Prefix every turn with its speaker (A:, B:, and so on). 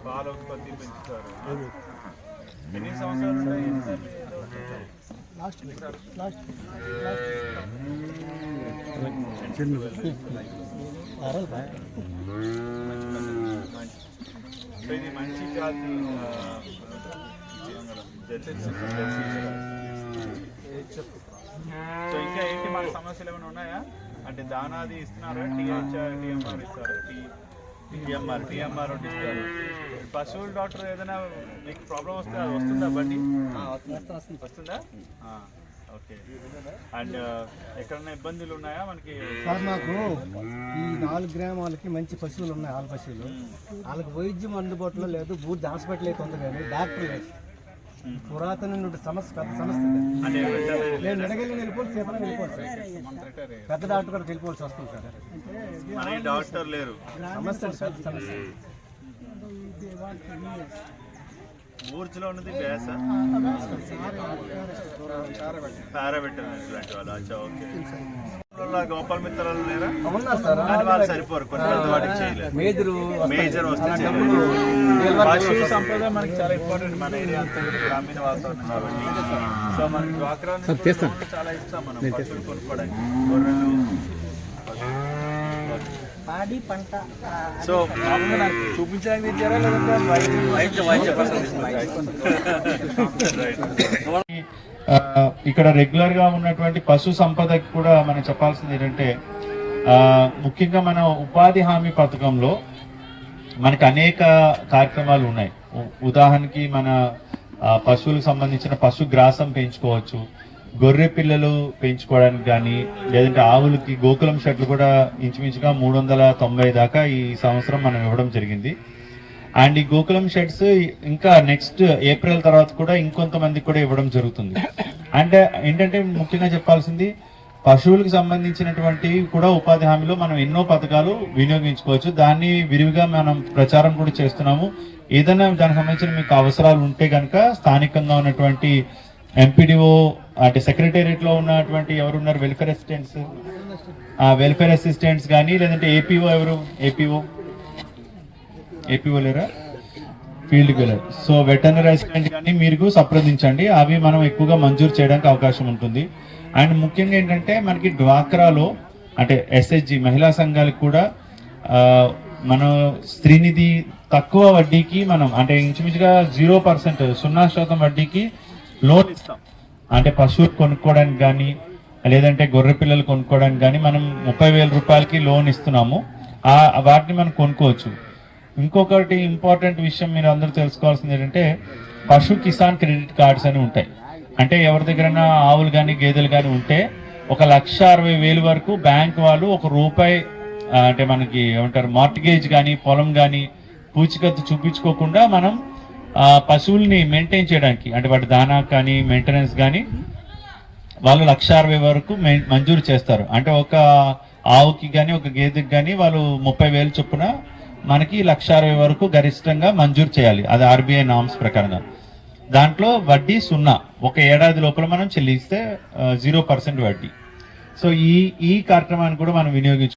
A: పాల ఉత్పత్తి పెంచుతారు. ఎన్ని సంవత్సరాలు ఉంటాయి? ఇది మంచి జాతి సో ఇంకా ఏంటి మనకు సమస్యలు ఏమైనా ఉన్నాయా? అంటే దానాది ఇస్తున్నారా? టీఎంఆర్ ఇస్తారా? టీఎంఆర్ ఒకటి ఇస్తారు. పశువుల డాక్టర్ ఏదైనా మీకు ప్రాబ్లం వస్తే అది వస్తుందా? బండి వస్తుందా? ఓకే. అండ్ ఎక్కడన్నా ఇబ్బందులు ఉన్నాయా మనకి?
B: సార్ మాకు ఈ 4 గ్రామాలకి మంచి పశువులు ఉన్నాయి, ఆల పశువులు. వాళ్ళకి వైద్యం అందుబాటులో లేదు. బూర్ది హాస్పిటల్ అయితే ఉంది కానీ డాక్టర్ లేదు. పురాతన సమస్య, పెద్ద సమస్య. నేను ఎడగలి వెళ్ళిపోవాలి, చేపలు వెళ్ళిపోవాలి సార్. పెద్ద డాక్టర్ కూడా వెళ్ళిపోవాల్సి వస్తుంది సార్.
A: డాక్టర్ లేరు.
B: సమస్య పెద్ద సమస్య.
A: ఊర్చులో ఉన్నది బేస పారాబెట్టారు వాళ్ళు. ఓకే. గోపాల మిత్రాలు లేరా? వాళ్ళు సరిపోరు, కొన్ని వాటికి చేయలేదు. మేజర్ వస్తే పశు సంప్రదాయం మనకి చాలా ఇంపార్టెంట్. మన ఏరియా అంతా గ్రామీణ వాతావరణం కాబట్టి సో మనకి డ్వాక్రా చాలా ఇష్టం. మనం పశువులు కొనుక్కోవడానికి గొర్రెలు,
B: పాడి పంట.
A: సో మామూలుగా నాకు చూపించడానికి తెచ్చారా లేదంటే ఇక్కడ రెగ్యులర్ గా ఉన్నటువంటి పశు సంపదకి కూడా మనం చెప్పాల్సింది ఏంటంటే ముఖ్యంగా మన ఉపాధి హామీ పథకంలో మనకి అనేక కార్యక్రమాలు ఉన్నాయి. ఉదాహరణకి మన పశువులకు సంబంధించిన పశు గ్రాసం పెంచుకోవచ్చు, గొర్రె పిల్లలు పెంచుకోవడానికి కానీ, లేదంటే ఆవులకి గోకులం షెడ్లు కూడా ఇంచుమించుగా 390 దాకా ఈ సంవత్సరం మనం ఇవ్వడం జరిగింది. అండ్ ఈ గోకులం షెడ్స్ ఇంకా నెక్స్ట్ ఏప్రిల్ తర్వాత కూడా ఇంకొంతమందికి కూడా ఇవ్వడం జరుగుతుంది. అండ్ ఏంటంటే ముఖ్యంగా చెప్పాల్సింది, పశువులకు సంబంధించినటువంటి కూడా ఉపాధి హామీలో మనం ఎన్నో పథకాలు వినియోగించుకోవచ్చు. దాన్ని విరివిగా మనం ప్రచారం కూడా చేస్తున్నాము. ఏదైనా దానికి సంబంధించిన మీకు అవసరాలు ఉంటే కనుక స్థానికంగా ఉన్నటువంటి ఎంపీడీఓ అంటే సెక్రటేరియట్ లో ఉన్నటువంటి ఎవరున్నారు వెల్ఫేర్ అసిస్టెంట్స్ కానీ, లేదంటే ఏపీఓ ఎవరు ఏపీఓ లేరా? ఫీల్డ్ వెళ్ళారు. సో వెటర్నరీ అసిస్టెంట్ కానీ మీరు సంప్రదించండి. అవి మనం ఎక్కువగా మంజూరు చేయడానికి అవకాశం ఉంటుంది. అండ్ ముఖ్యంగా ఏంటంటే మనకి డ్వాక్రాలో అంటే ఎస్హెచ్జి మహిళా సంఘాలకు కూడా మనం స్త్రీనిధి తక్కువ వడ్డీకి మనం అంటే ఇంచుమించుగా 0%, 0% వడ్డీకి లోన్ ఇస్తాం. అంటే పశువులు కొనుక్కోవడానికి కానీ, లేదంటే గొర్రె పిల్లలు కొనుక్కోవడానికి కానీ మనం 30,000 రూపాయలకి లోన్ ఇస్తున్నాము. వాటిని మనం కొనుక్కోవచ్చు. ఇంకొకటి ఇంపార్టెంట్ విషయం మీరు అందరూ తెలుసుకోవాల్సింది ఏంటంటే పశు కిసాన్ క్రెడిట్ కార్డ్స్ అని ఉంటాయి. అంటే ఎవరి దగ్గరైనా ఆవులు కానీ గేదెలు కానీ ఉంటే 1,60,000 వరకు బ్యాంక్ వాళ్ళు ₹1 అంటే మనకి ఏమంటారు మార్టిగేజ్ కానీ, పొలం కానీ పూచికత్తు చూపించుకోకుండా మనం పశువుల్ని మెయింటైన్ చేయడానికి అంటే వాటి దానా కానీ మెయింటెనెన్స్ కానీ వాళ్ళు 1,60,000 వరకు మంజూరు చేస్తారు. అంటే ఒక ఆవుకి కానీ ఒక గేదెకి కానీ వాళ్ళు 30,000 చొప్పున మనకి 1,60,000 వరకు గరిష్టంగా మంజూరు చేయాలి. అది ఆర్బీఐ నామ్స్ ప్రకారంగా. దాంట్లో వడ్డీ 0, ఒక ఏడాది లోపల మనం చెల్లిస్తే 0% వడ్డీ. సో ఈ కార్యక్రమాన్ని కూడా మనం వినియోగించుకోవాలి.